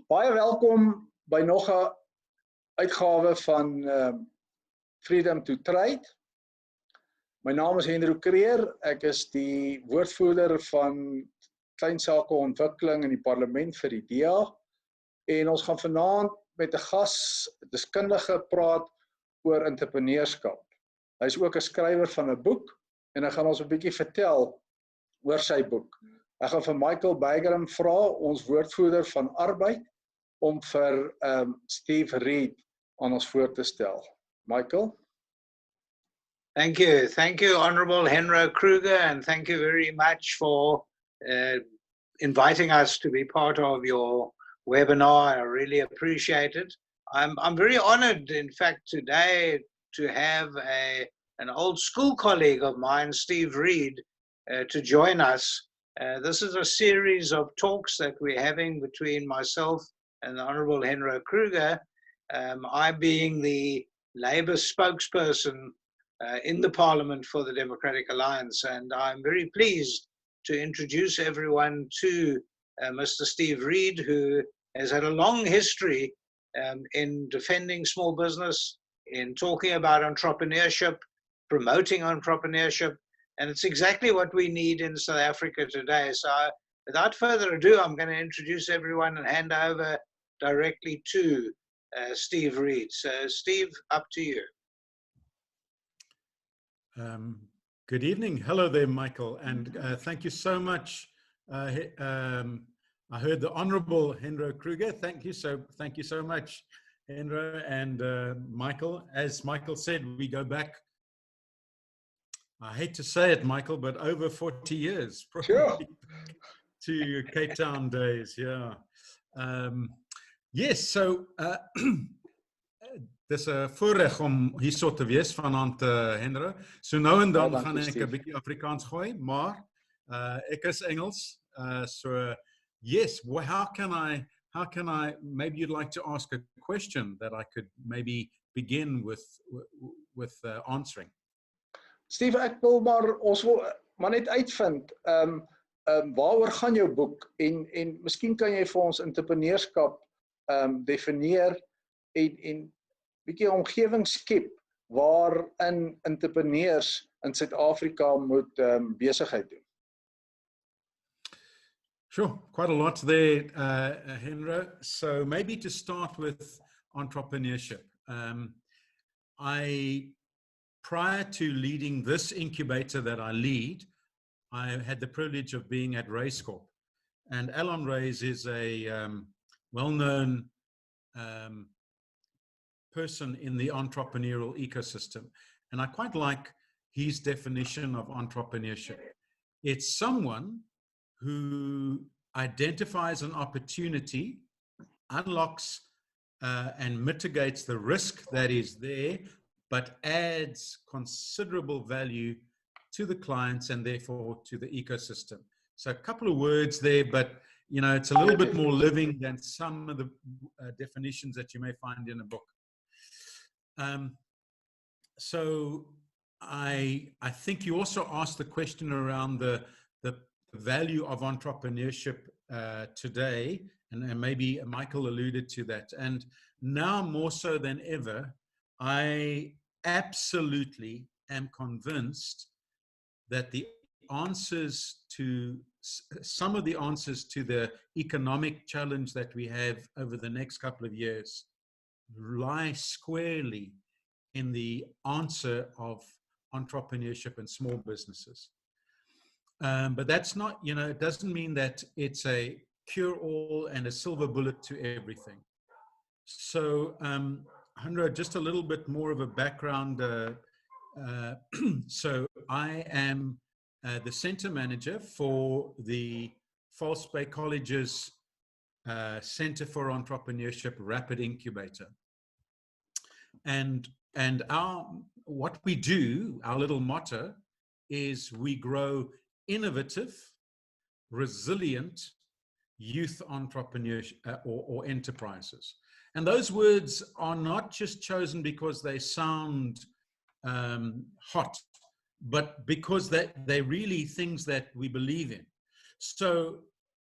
Baie welkom by nog 'n uitgawe van Freedom to Trade. My naam is Hendro Kreer. Ek is die woordvoerder van kleinsakeontwikkeling in die parlement vir die DA. En ons gaan vanaand met 'n gas, 'n deskundige, praat oor entrepreneurskap. Hy is ook 'n skrywer van 'n boek en hy gaan ons 'n bietjie vertel oor sy boek. Ek gaan vir Michael Bygram vra, ons woordvoerder van arbeid, om vir Steve Reid aan ons voor te stel. Michael? Thank you, Honourable Henro Kruger, and thank you very much for inviting us to be part of your webinar. I really appreciate it. I'm very honoured, in fact, today to have an old school colleague of mine, Steve Reid, to join us. This is a series of talks that we're having between myself and the Honourable Henro Kruger, I being the Labour spokesperson in the Parliament for the Democratic Alliance. And I'm very pleased to introduce everyone to Mr. Steve Reid, who has had a long history in defending small business, in talking about entrepreneurship, promoting entrepreneurship, and it's exactly what we need in South Africa today. So without further ado, I'm going to introduce everyone and hand over directly to Steve Reid. So Steve, up to you. Good evening. Hello there, Michael, and thank you so much. I heard the Honourable Henro Kruger. Thank you so much, Henro and Michael. As Michael said, we go back, I hate to say it, Michael, but over 40 years, probably, Sure. To Cape Town days, yeah. Yes, so dis 'n voorreg om hierso te wees vanaand, Henro. So nou en dan gaan ek 'n bietjie Afrikaans gooi, maar ek is Engels. So yes, well, how can I, maybe you'd like to ask a question that I could maybe begin with answering. Steve, ek wil maar, ons wil maar net uitvind, waaroor gaan jou boek, en miskien kan jy vir ons entrepreneurskap definieer en bietjie omgewing skep waarin entrepreneurs in Suid-Afrika moet besigheid doen. Sure, quite a lot there, Henro. So maybe to start with entrepreneurship. Prior to leading this incubator that I lead, I had the privilege of being at Reid. And Alan Reid is a well-known person in the entrepreneurial ecosystem. And I quite like his definition of entrepreneurship. It's someone who identifies an opportunity, unlocks and mitigates the risk that is there, but adds considerable value to the clients and therefore to the ecosystem. So a couple of words there, but you know, it's a little bit more living than some of the definitions that you may find in a book. So I think you also asked the question around the value of entrepreneurship today, and maybe Michael alluded to that. And now more so than ever, I absolutely am convinced that the answers to some of the answers to the economic challenge that we have over the next couple of years lie squarely in the answer of entrepreneurship and small businesses. But that's not, you know, it doesn't mean that it's a cure-all and a silver bullet to everything. So, Henro, just a little bit more of a background. So I am the center manager for the False Bay College's Center for Entrepreneurship Rapid Incubator. And what we do, our little motto, is we grow innovative, resilient youth entrepreneurs or enterprises. And those words are not just chosen because they sound hot, but because they're really things that we believe in. So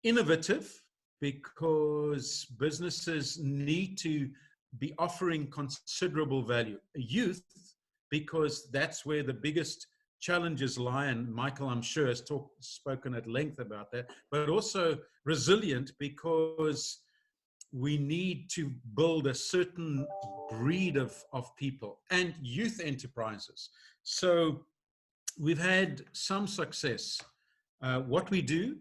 innovative, because businesses need to be offering considerable value. Youth, because that's where the biggest challenges lie, and Michael, I'm sure, has spoken at length about that, but also resilient, because we need to build a certain breed of people and youth enterprises. So we've had some success. What we do,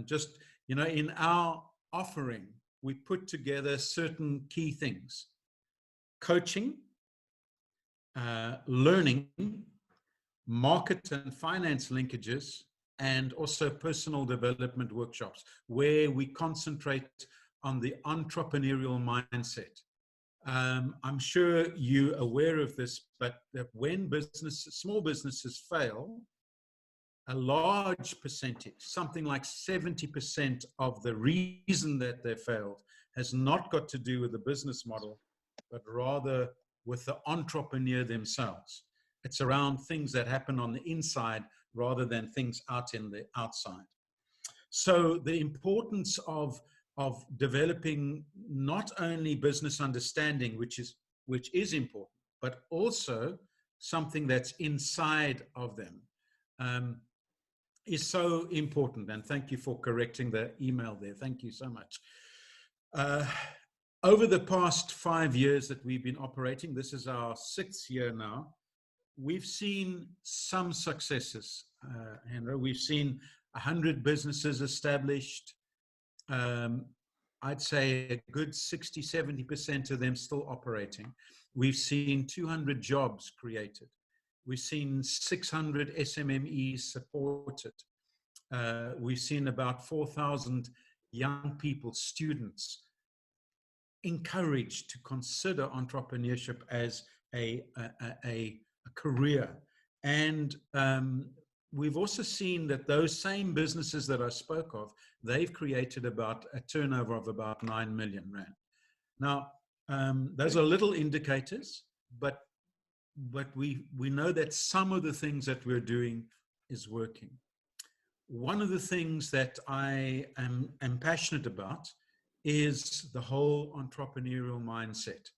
just, in our offering, we put together certain key things: coaching, learning, market and finance linkages, and also personal development workshops, where we concentrate on the entrepreneurial mindset. I'm sure you're aware of this, but that when small businesses fail, a large percentage, something like 70% of the reason that they failed has not got to do with the business model, but rather with the entrepreneur themselves. It's around things that happen on the inside rather than things out in the outside. So the importance of developing not only business understanding, which is important, but also something that's inside of them, is so important. And thank you for correcting the email there. Thank you so much. Over the past 5 years that we've been operating, this is our 6th year now, we've seen some successes, Henry. We've seen 100 businesses established. I'd say a good 60–70% of them still operating. We've seen 200 jobs created. We've seen 600 SMMEs supported. We've seen about 4,000 young people, students, encouraged to consider entrepreneurship as a career. And we've also seen that those same businesses that I spoke of, they've created about a turnover of about 9 million rand. Now, those are little indicators, but we know that some of the things that we're doing is working. One of the things that I am passionate about is the whole entrepreneurial mindset.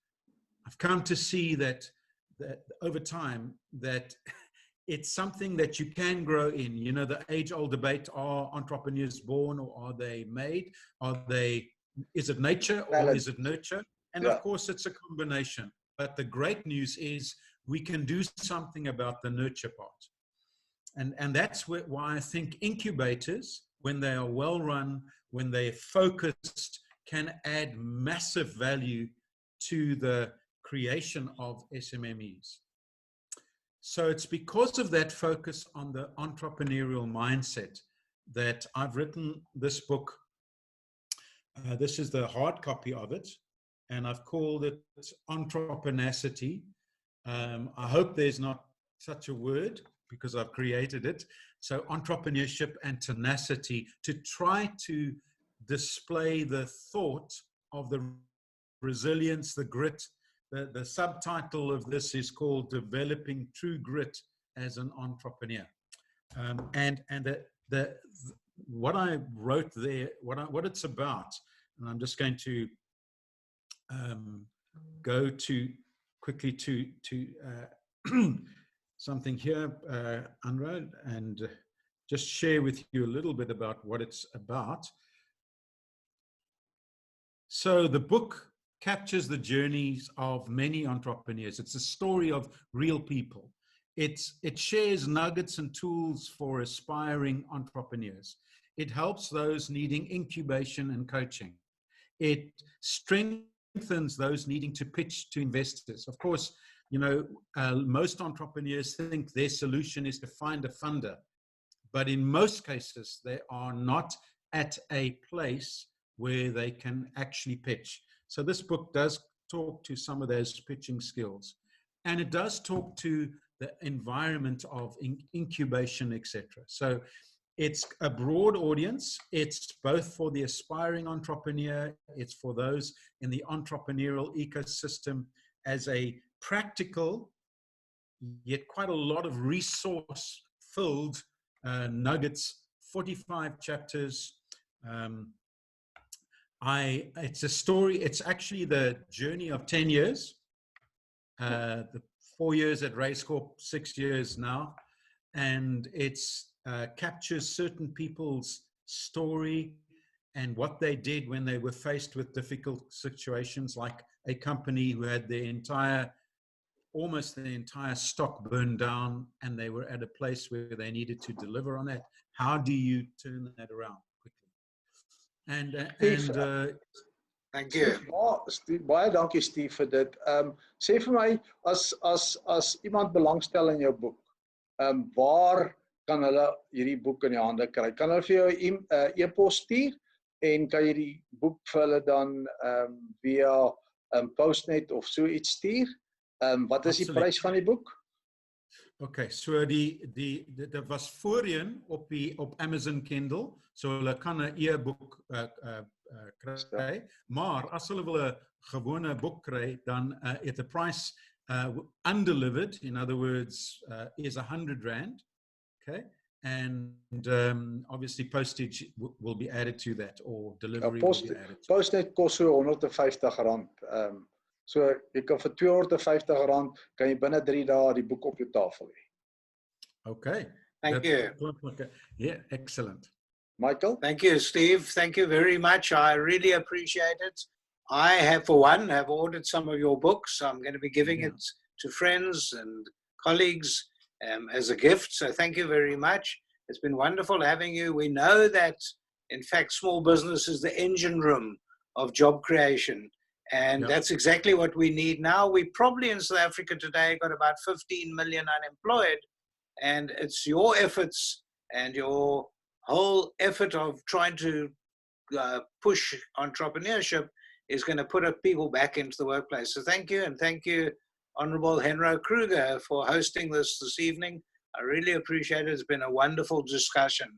I've come to see that over time, that it's something that you can grow in. The age-old debate: are entrepreneurs born or are they made? Is it nature or is it nurture? And of course, it's a combination. But the great news is we can do something about the nurture part. And that's why I think incubators, when they are well run, when they're focused, can add massive value to the creation of SMMEs. So it's because of that focus on the entrepreneurial mindset that I've written this book. This is the hard copy of it, and I've called it Entrepreneurship. I hope there's not such a word, because I've created it. So entrepreneurship and tenacity, to try to display the thought of the resilience, the grit. The subtitle of this is called Developing True Grit as an Entrepreneur. And what I wrote there, what it's about, and I'm just going to go quickly to something here, Anra, and just share with you a little bit about what it's about. So the book captures the journeys of many entrepreneurs. It's a story of real people. It shares nuggets and tools for aspiring entrepreneurs. It helps those needing incubation and coaching. It strengthens those needing to pitch to investors. Of course, most entrepreneurs think their solution is to find a funder, but in most cases, they are not at a place where they can actually pitch. So this book does talk to some of those pitching skills, and it does talk to the environment of incubation, etc. So it's a broad audience. It's both for the aspiring entrepreneur, it's for those in the entrepreneurial ecosystem, as a practical, yet quite a lot of resource-filled nuggets, 45 chapters, It's a story. It's actually the journey of 10 years. The 4 years at Race Corp, 6 years now. And it's captures certain people's story and what they did when they were faced with difficult situations, like a company who had almost the entire stock burned down, and they were at a place where they needed to deliver on that. How do you turn that around quickly? Thank you. Steve, baie dankie Steve vir dit. Sê vir my as iemand belangstel in jou boek, waar kan hulle hierdie boek in die hande kry? Kan hulle vir jou e-pos stuur en kan jy die boek vir hulle dan via Postnet of so iets stuur? Wat is die prys van die boek? Okay, so dit was voorheen op Amazon Kindle, so hulle kan 'n e-boek kry, maar as hulle wil 'n gewone boek kry, dan at the price undelivered, in other words, is R100, okay, and obviously postage will be added to that, or delivery will be added. Postnet kos so R150. So jy kan vir R250 kan jy binne 3 dae die boek op jou tafel hê. Okay. Thank you. Yeah, excellent. Michael? Thank you, Steve. Thank you very much. I really appreciate it. I have, for one, have ordered some of your books. I'm going to be giving it to friends and colleagues as a gift. So thank you very much. It's been wonderful having you. We know that, in fact, small business is the engine room of job creation. And that's exactly what we need now. We probably in South Africa today got about 15 million unemployed. And it's your efforts and your whole effort of trying to push entrepreneurship is going to put people back into the workplace. So thank you. And thank you, Honorable Henro Kruger, for hosting this evening. I really appreciate it. It's been a wonderful discussion.